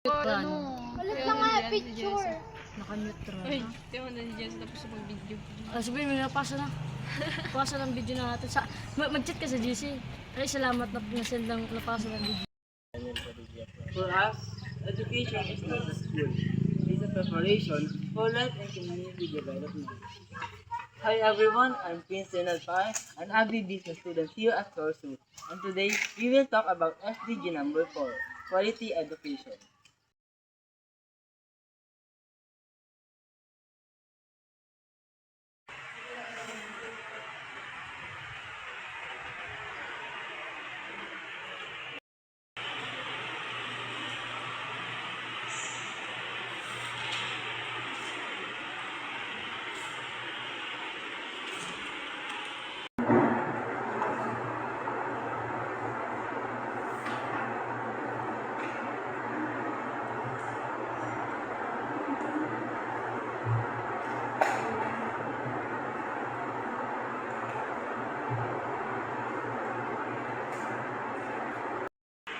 Ano? Ulit na nga picture. Nakamute rin. Uy, tiyo na si Jens tapos sa mag-video. Sabihin mo, napasa na. Napasa ng video na natin. Mag-chat ka sa GC. Ay, salamat na pinasend ng napasa ng video. For us, education is not a school. It is a preparation for life and community development. Hi everyone, I'm Prince Renal Pai, an agri business student here at Corsu. And today, we will talk about SDG number 4, quality education.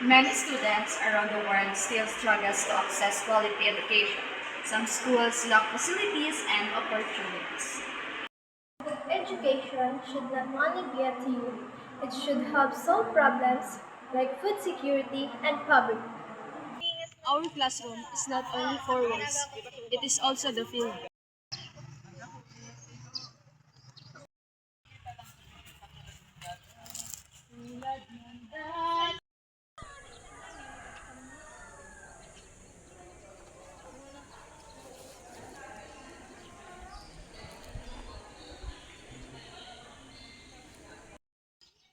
Many students around the world still struggle to access quality education. Some schools lack facilities and opportunities. Education should not only be a theory, it should help solve problems like food security and poverty. Our classroom is not only four walls, it is also the field.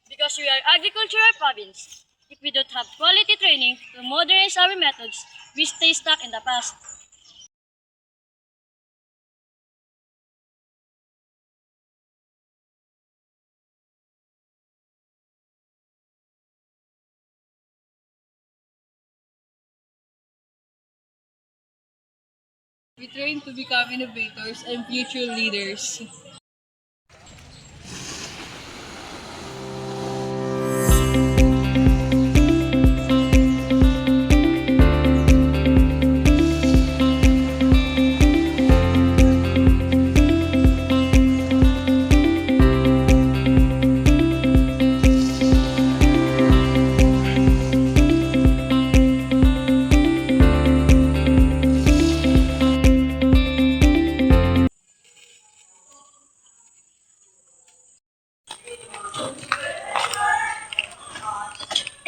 Because we are agricultural province. If we don't have quality training to modernize our methods, we stay stuck in the past. We train to become innovators and future leaders.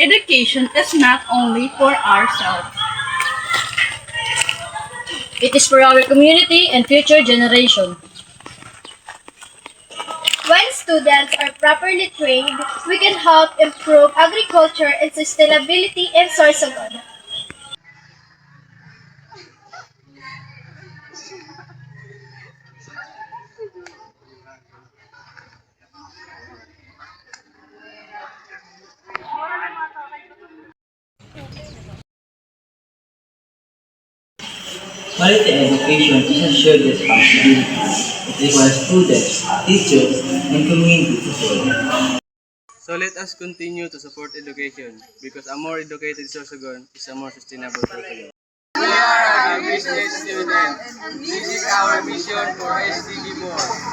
Education is not only for ourselves. It is for our community and future generation. When students are properly trained, we can help improve agriculture and sustainability in Sorsogon. Quality education is a shared responsibility. It requires students, teachers, and community support. So let us continue to support education because a more educated Sorsogon is a more sustainable Sorsogon. We are a business student. This is our mission for SDG More.